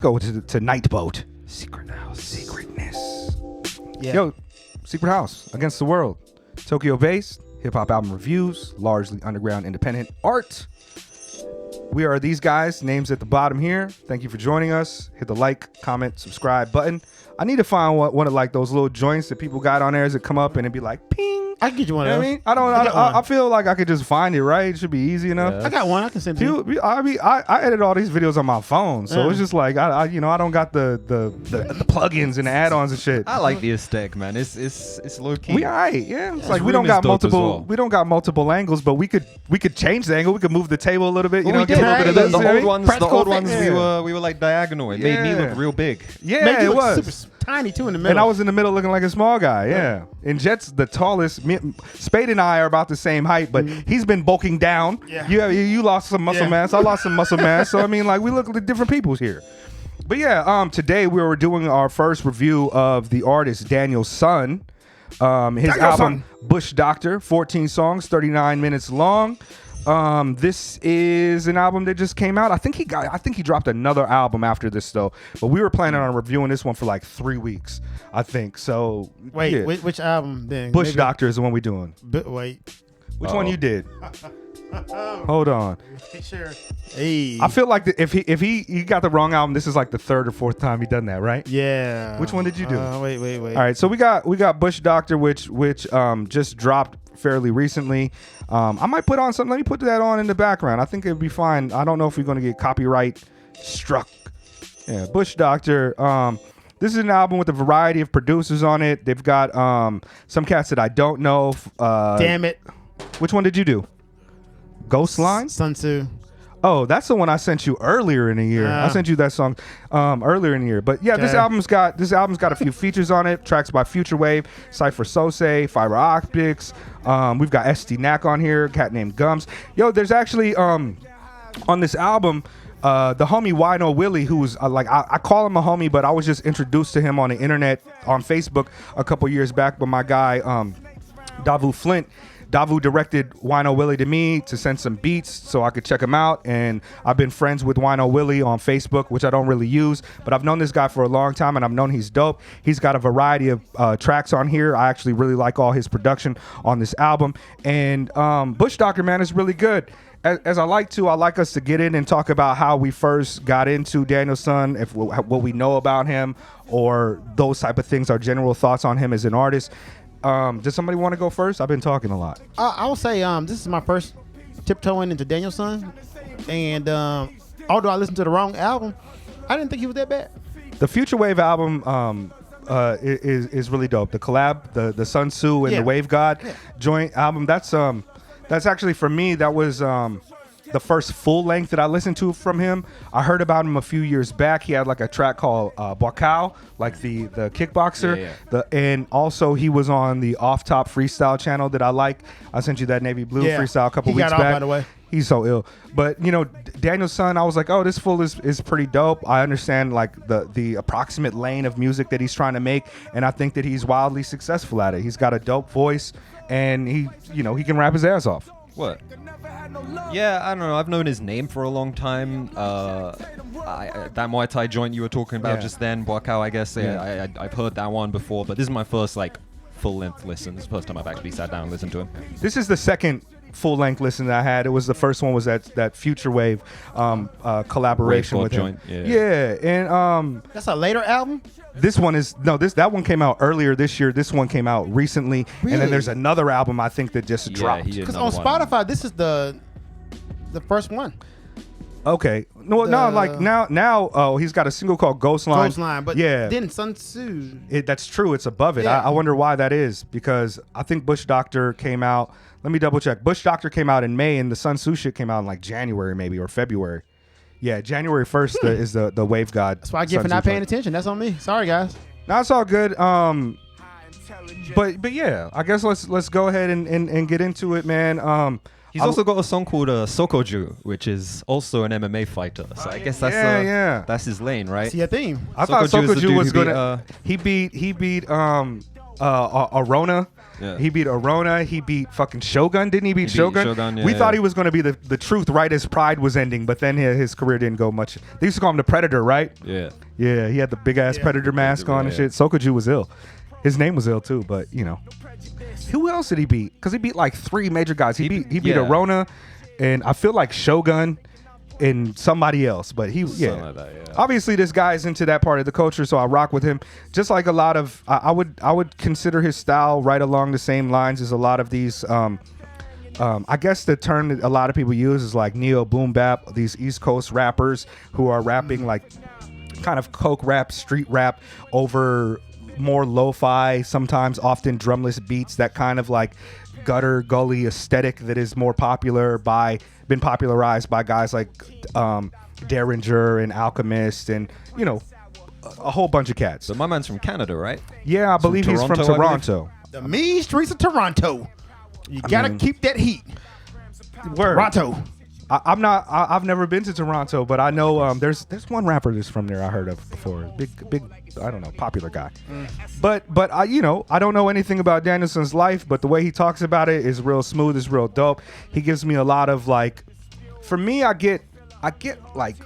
Go to Night Boat. Secret House. Secretness. Yeah. Yo, Secret House Against the World. Tokyo-based hip-hop album reviews, largely underground independent art. We are these guys, names at the bottom here. Thank you for joining us. Hit the like, comment, subscribe button. I need to find one of like those little joints that people got on there as it come up and it'd be like ping. I can get you one of those. I feel like I could just find it, right? It should be easy enough. I got one. I can send to you. I edit all these videos on my phone, so it's just like I don't got the plugins and the add-ons and shit. I like the aesthetic, man. It's low key. We alright, yeah. It's like we don't got multiple angles, but we could change the angle. We could move the table a little bit. You know, we get did. a little bit of The this. old ones. We were like diagonal. It made me look real big. Yeah, it was super tiny too in the middle. And I was in the middle looking like a small guy. Yeah. And Jet's the tallest. Spade and I are about the same height, but he's been bulking down. Yeah. You lost some muscle mass. I lost some muscle mass. So I mean, like we look like different peoples here. But yeah, today we were doing our first review of the artist Daniel Son. His album Bush Doctor, 14 songs, 39 minutes long. This is an album that just came out. I think he dropped another album after this though. But we were planning on reviewing this one for like 3 weeks, I think. So wait, yeah. which album then? Bush Doctor is the one we doing. Wait. Which one you did? Hold on. Sure. Hey. I feel like if he got the wrong album, this is like the third or fourth time he done that, right? Yeah. Which one did you do? Wait. All right, so we got Bush Doctor, which just dropped fairly recently. I might put on something. Let me put that on in the background. I think it'd be fine. I don't know if we're gonna get copyright struck. Yeah, Bush Doctor. This is an album with a variety of producers on it. They've got some cats that I don't know. Damn it. Which one did you do? Ghostline? Sun Tzu. Oh, that's the one I sent you earlier in the year. I sent you that song earlier in the year. But yeah, this album's got a few features on it. Tracks by Future Wave, Cypher Sose, Fiber Optics. We've got ST Knack on here, a cat named Gums. Yo, there's actually on this album the homie Wino Willie, who's I call him a homie, but I was just introduced to him on the internet on Facebook a couple years back by my guy Davu Flint. Davu directed Wino Willie to me to send some beats so I could check him out, and I've been friends with Wino Willie on Facebook, which I don't really use, but I've known this guy for a long time and I've known he's dope. He's got a variety of tracks on here. I actually really like all his production on this album, and Bush Doctor, man, is really good. As I like us to get in and talk about how we first got into Daniel Son, what we know about him, or those type of things, our general thoughts on him as an artist. Does somebody want to go first? I've been talking a lot. I will say this is my first tiptoeing into Daniel Son, and although I listened to the wrong album, I didn't think he was that bad. The Future Wave album is really dope. The collab, the Sun Tzu and the Wave God joint album. That's actually, for me, that was the first full length that I listened to from him. I heard about him a few years back. He had like a track called Boakao, like the kickboxer. Yeah. And also he was on the Off Top Freestyle channel that I like. I sent you that Navy Blue freestyle a couple weeks back. By the way. He's so ill. But you know, Daniel Son, I was like, oh, this fool is pretty dope. I understand like the approximate lane of music that he's trying to make, and I think that he's wildly successful at it. He's got a dope voice, and he can rap his ass off. What? Yeah, I don't know. I've known his name for a long time. That Muay Thai joint you were talking about just then, Boakao, I guess. I've heard that one before, but this is my first like full-length listen. This is the first time I've actually sat down and listened to him. This is the second full-length listen that I had. It was the first one was that Future Wave collaboration with him. Joint. Yeah, and that's a later album. That one came out earlier this year. This one came out recently, Really? And then there's another album I think that just dropped. Because on Spotify, this is the first one. Okay, now. Oh, he's got a single called Ghostline. But then Sun Tzu. That's true. It's above it. Yeah. I wonder why that is, because I think Bush Doctor came out. Let me double check. Bush Doctor came out in May, and the Sun Tzu shit came out in like January maybe or February. Yeah, January 1st is the Wave God. That's what I get for not paying attention. That's on me. Sorry, guys. No, it's all good. But yeah, I guess let's go ahead and get into it, man. He's also got a song called Sokoju, which is also an MMA fighter. So I guess that's his lane, right? See a theme. I thought Sokoju was good. gonna. He beat Arona. Yeah. He beat Arona. He beat fucking Shogun. Didn't he beat Shogun? Shogun, yeah, we thought yeah. he was going to be the truth right as Pride was ending, but then his career didn't go much. They used to call him the Predator, right? Yeah. Yeah, he had the big ass Predator mask on and shit. Sokoju was ill. His name was ill too, but you know. Who else did he beat? Because he beat like 3 major guys. He beat Arona, and I feel like Shogun and somebody else, but he Like that, yeah. Obviously this guy is into that part of the culture, so I rock with him. Just like a lot of I would consider his style right along the same lines as a lot of these I guess the term that a lot of people use is like neo boom bap, these East Coast rappers who are rapping like kind of coke rap, street rap over more lo-fi, sometimes often drumless beats, that kind of like gutter gully aesthetic that is more been popularized by guys like Derringer and Alchemist and you know a whole bunch of cats. So my man's from Canada, right? Yeah, I believe he's from Toronto. The mean streets of Toronto. You gotta keep that heat. Word. Toronto. I've never been to Toronto, but I know there's one rapper that's from there I heard of before. Big I don't know, popular guy. But I I don't know anything about Danielson's life, but the way he talks about it is real smooth, is real dope. He gives me a lot of like, for me I get like,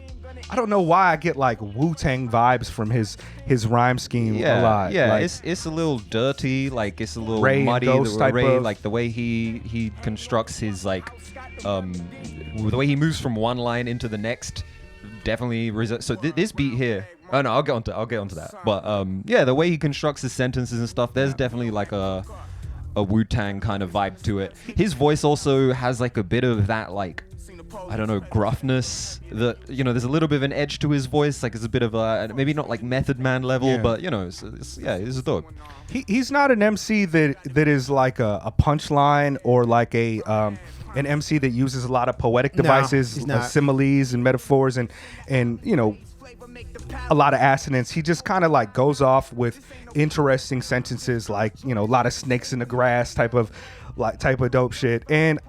I don't know why I get like WuTang vibes from his rhyme scheme a lot. Yeah, like, it's a little dirty, like it's a little Ray and muddy. Ghost type of- Like the way he constructs his like, the way he moves from one line into the next, definitely. So this beat here. Oh no, I'll get onto that. But yeah, the way he constructs his sentences and stuff, there's definitely like a Wu-Tang kind of vibe to it. His voice also has like a bit of that like, I don't know, gruffness. That there's a little bit of an edge to his voice. Like it's a bit of a maybe not like Method Man level, but it's dope. He's not an MC that is like a punchline or like an MC that uses a lot of poetic devices, similes and metaphors and a lot of assonance. He just kind of like goes off with interesting sentences, like a lot of snakes in the grass type of dope shit. And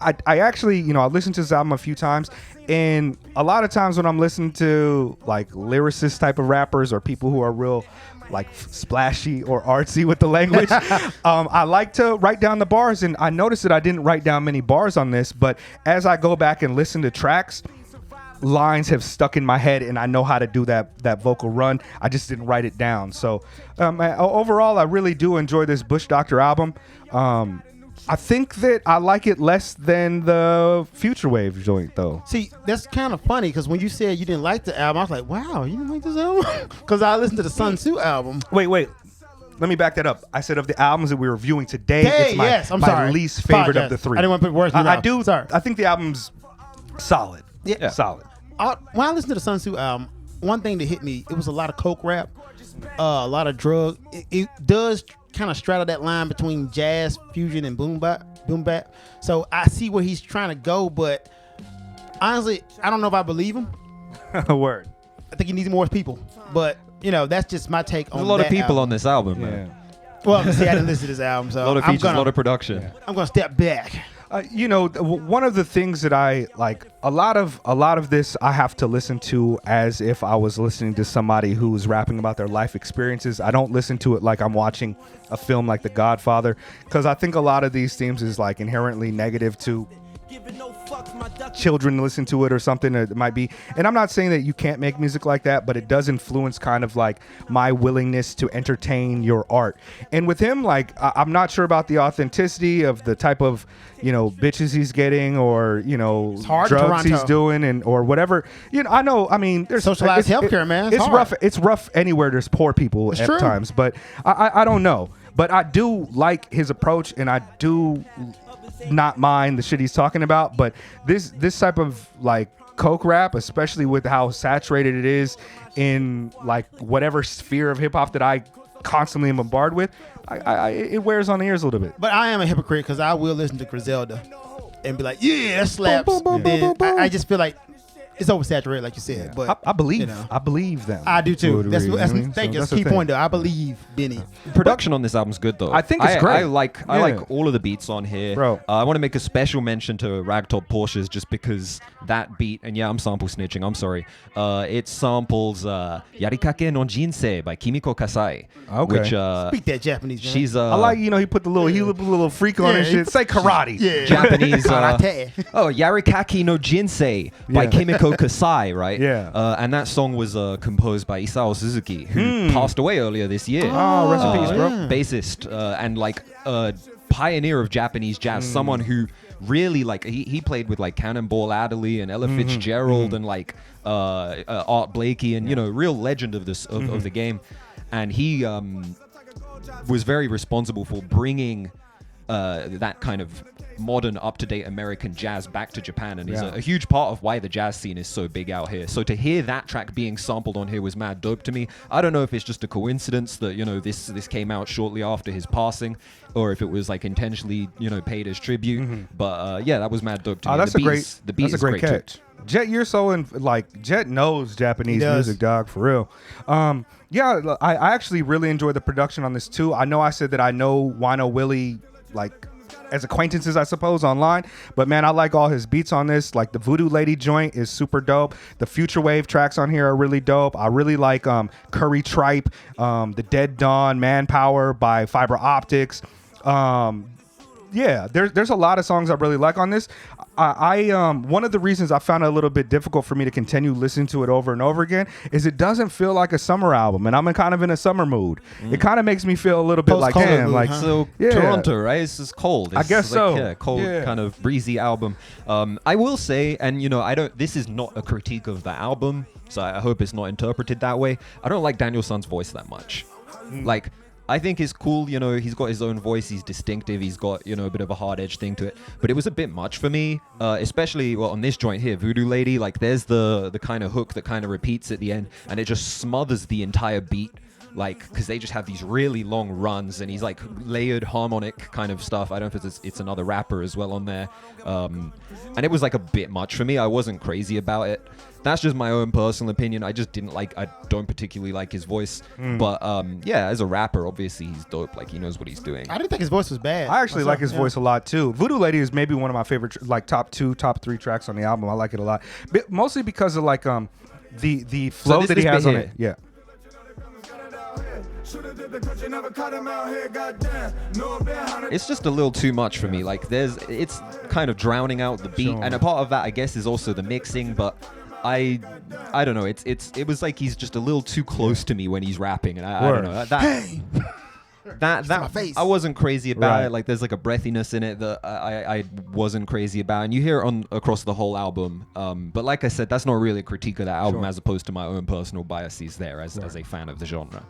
I actually, I listened to this album a few times, and a lot of times when I'm listening to like lyricist type of rappers or people who are real like splashy or artsy with the language, I like to write down the bars, and I noticed that I didn't write down many bars on this, but as I go back and listen to tracks, lines have stuck in my head and I know how to do that vocal run. I just didn't write it down. So overall, I really do enjoy this Bush Doctor album. I think that I like it less than the Future Wave joint, though. See, that's kind of funny because when you said you didn't like the album, I was like, wow, you didn't like this album? Because I listened to the Sun Tzu album. Wait. Let me back that up. I said of the albums that we're reviewing today, it's my least favorite of the 3. I didn't want to put words in your mouth. Sorry. I think the album's solid. Yeah. Solid. When I listened to the Sun Tzu album, one thing that hit me, it was a lot of coke rap, a lot of drug. It does kind of straddle that line between jazz, fusion, and boom bap. So I see where he's trying to go, but honestly, I don't know if I believe him. Word. I think he needs more people, but that's just my take on There's a lot of people album. on this album, man. Well, see, I didn't listen to this album, so A lot of features, a lot of production. I'm gonna step back. One of the things that I like, a lot of this I have to listen to as if I was listening to somebody who's rapping about their life experiences. I don't listen to it like I'm watching a film like The Godfather, because I think a lot of these themes is like inherently negative to children listen to it or something. It might be, and I'm not saying that you can't make music like that, but it does influence kind of like my willingness to entertain your art. And with him, like I'm not sure about the authenticity of the type of bitches he's getting or drugs he's doing and or whatever. I know. I mean, there's socialized healthcare, man. It's rough. It's rough anywhere there's poor people at times, but I don't know. But I do like his approach, and I do not mind the shit he's talking about. But this type of like coke rap, especially with how saturated it is in like whatever sphere of hip hop that I constantly am bombarded with, it wears on the ears a little bit. But I am a hypocrite because I will listen to Griselda and be like, yeah, that slaps. I just feel like it's oversaturated, like you said. But I believe, you know, I believe them. I do too. That's I mean? thank you. That's That's the key thing. point, though. I believe Benny. Production on this album's good though. I think it's great. I like all of the beats on here. Bro. I want to make a special mention to Ragtop Porsches just because that beat, and yeah, I'm sample snitching. I'm sorry. It samples Yarikake no Jinsei by Kimiko Kasai. Okay. Which Speak that Japanese, man. she's I like, he put the little freak on and shit. Say karate. Yeah. Japanese. Karate. Yarikake no Jinsei by Kimiko Kasai, right? Yeah. And that song was composed by Isao Suzuki, who passed away earlier this year. Oh, rest in peace, bro. Bassist and like pioneer of Japanese jazz, someone who really like he played with like Cannonball Adderley and Ella Fitzgerald and like Art Blakey and real legend of this of the game, and he was very responsible for bringing that kind of modern, up-to-date American jazz back to Japan, and is a huge part of why the jazz scene is so big out here. So to hear that track being sampled on here was mad dope to me. I don't know if it's just a coincidence that this came out shortly after his passing, or if it was like intentionally paid as tribute. But yeah, that was mad dope to me. That's The a beat is great catch. too. Jet, you're so Jet knows Japanese music, dog, for real. Yeah, I actually really enjoyed the production on this too. I know I said that I know Wino Willie like as acquaintances, I suppose, online, but man, I like all his beats on this. Like the Voodoo Lady joint is super dope. The Future Wave tracks on here are really dope. I really like Curry Tripe, The Dead Dawn, Manpower by Fiber Optics. Yeah, there's a lot of songs I really like on this. I one of the reasons I found it a little bit difficult for me to continue listening to it over and over again is it doesn't feel like a summer album, and I'm kind of in a summer mood. It kind of makes me feel a little bit like, damn, mood, like So Toronto, right? It's just cold. I guess so. Yeah, cold, kind of breezy album. I will say, and I don't. This is not a critique of the album, so I hope it's not interpreted that way. I don't like Daniel Son's voice that much. Like, I think it's cool, he's got his own voice, he's distinctive, he's got, a bit of a hard edge thing to it. But it was a bit much for me, especially, on this joint here, Voodoo Lady, like there's the kind of hook that kind of repeats at the end, and it just smothers the entire beat. Like, because they just have these really long runs, and he's like layered harmonic kind of stuff. I don't know if it's another rapper as well on there. And it was like a bit much for me. I wasn't crazy about it. That's just my own personal opinion. I just I don't particularly like his voice. But yeah, as a rapper, obviously he's dope. Like, he knows what he's doing. I didn't think his voice was bad. I actually like his voice a lot too. Voodoo Lady is maybe one of my favorite, like top 2, top 3 tracks on the album. I like it a lot, mostly because of like the flow that he has on it. Yeah. It's just a little too much for me. Like, it's kind of drowning out the beat, and a part of that, I guess, is also the mixing. But I don't know. It was like he's just a little too close to me when he's rapping, and I don't know that. my face. I wasn't crazy about Right. it. Like, there's like a breathiness in it that I wasn't crazy about, and you hear it across the whole album. But like I said, that's not really a critique of that album, as opposed to my own personal biases there as a fan of the genre.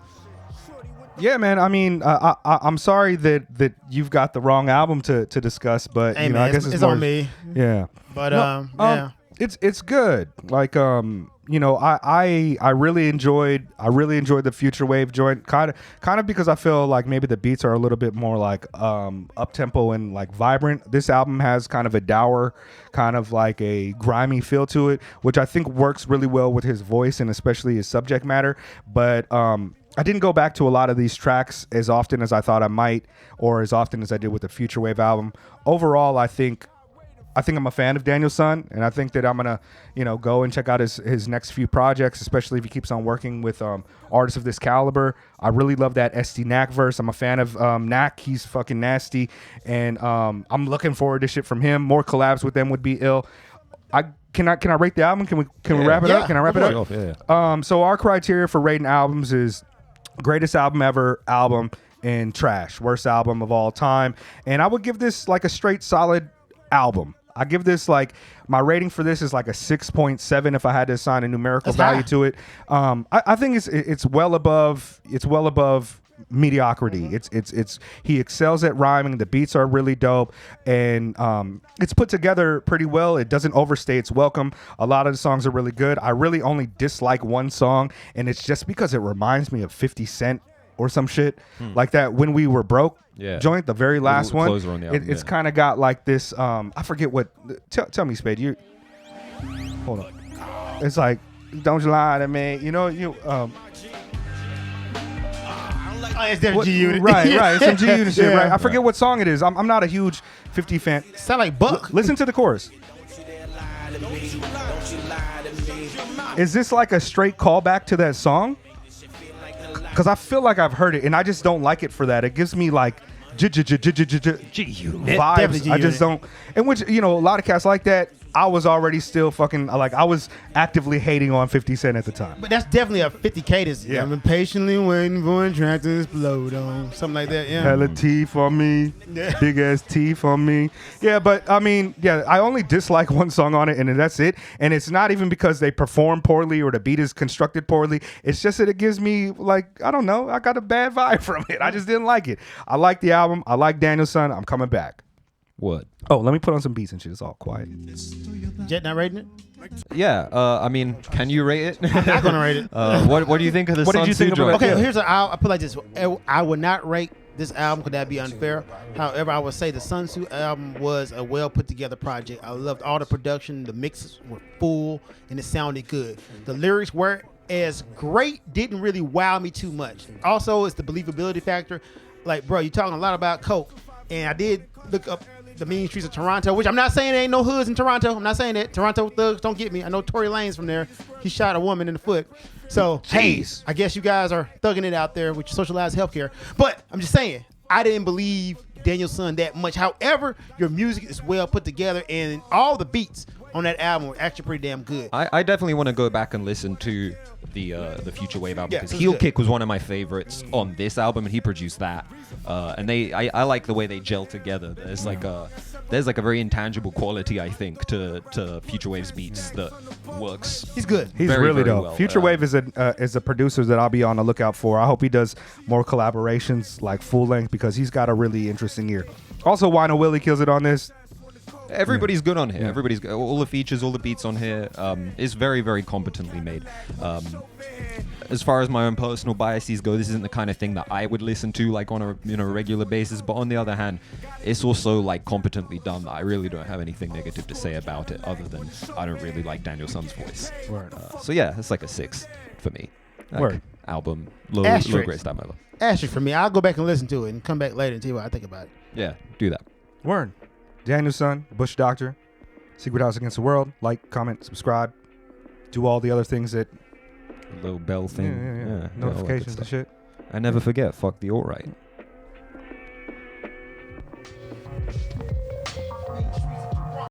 Yeah, man. I mean, I'm sorry that you've got the wrong album to discuss, but Hey, man, I guess it's more, on me. Yeah, But yeah, it's good. Like I really enjoyed the Future Wave joint, kind of because I feel like maybe the beats are a little bit more like up tempo and like vibrant. This album has kind of a dour, kind of like a grimy feel to it, which I think works really well with his voice and especially his subject matter. But I didn't go back to a lot of these tracks as often as I thought I might, or as often as I did with the Future Wave album. Overall, I think I'm a fan of Daniel Son, and I think that I'm gonna, go and check out his next few projects, especially if he keeps on working with artists of this caliber. I really love that SD Knack verse. I'm a fan of Knack. He's fucking nasty, and I'm looking forward to shit from him. More collabs with them would be ill. Can I rate the album? Can we wrap it up? Can I wrap it up? Yeah. So our criteria for rating albums is greatest album ever album and trash, worst album of all time. And I would give this like a straight solid album. I give this like, my rating for this is like a 6.7 if I had to assign a numerical value to it. I think it's well above mediocrity. It's he excels at rhyming. The beats are really dope, and it's put together pretty well. It doesn't overstay its welcome. A lot of the songs are really good. I really only dislike one song, and it's just because it reminds me of 50 Cent or some shit like that. When We Were Broke joint, the very last one. On the album, it's kind of got like this. I forget what. Tell me, Spade. You hold on. It's like, don't you lie to me. You know, it's that G Unit. Right. It's some G Unit shit, Yeah. right? I forget what song it is. I'm not a huge 50 fan. Sound like Buck. Listen to the chorus. Is this like a straight callback to that song? Because I feel like I've heard it, and I just don't like it for that. It gives me like vibes. I just don't. And which, a lot of cats like that. I was already still fucking, like, I was actively hating on 50 Cent at the time. But that's definitely a 50 cadence. Yeah. I've been patiently waiting for a track to explode on. Something like that, yeah. Hella teeth on me. Yeah. Big ass teeth on me. Yeah, but I mean, I only dislike one song on it, and that's it. And it's not even because they perform poorly or the beat is constructed poorly. It's just that it gives me, like, I don't know, I got a bad vibe from it. I just didn't like it. I like the album. I like Danielson. I'm coming back. What? Oh, let me put on some beats and shit. It's all quiet. Jet not rating it? Yeah, I mean, can you rate it? I'm not gonna rate it. What do you think of the What did you think Sun Tzu about joint? Okay, I put it like this. I would not rate this album, could that be unfair? However, I would say the Sun Tzu album was a well put together project. I loved all the production, the mixes were full, and it sounded good. The lyrics were as great, didn't really wow me too much. Also, it's the believability factor. Like, bro, you're talking a lot about coke, and I did look up the mean streets of Toronto, which I'm not saying there ain't no hoods in Toronto. I'm not saying that. Toronto thugs don't get me. I know Tory Lane's from there. He shot a woman in the foot. So, hey, I guess you guys are thugging it out there with your socialized healthcare. But I'm just saying, I didn't believe Danielson that much. However, your music is well put together, and all the beats on that album were actually pretty damn good. I definitely want to go back and listen to the Future Wave album, because Heel good. Kick was one of my favorites on this album, and he produced that. And I like the way they gel together. There's like a very intangible quality, I think, to Future Wave's beats that works. He's good. He's very, really very dope. well. Future Wave is a producer that I'll be on the lookout for. I hope he does more collaborations, like full length, because he's got a really interesting ear. Also, Wino Willie kills it on this. Everybody's good on here. Everybody's good. All the features, all the beats on here is very, very competently made. As far as my own personal biases go, this isn't the kind of thing that I would listen to like on a regular basis. But on the other hand, it's also like competently done. I really don't have anything negative to say about it, other than I don't really like Danielson's voice. Word. So yeah, it's like a 6 for me. Like, Word. Album, low greatest album ever. Asterisk for me. I'll go back and listen to it and come back later and tell you what I think about it. Yeah, do that. Word. Danielson, Bush Doctor, Secret House Against the World. Like, comment, subscribe. Do all the other things that... A little bell thing. Yeah. Notifications and shit. I never forget. Fuck the alright.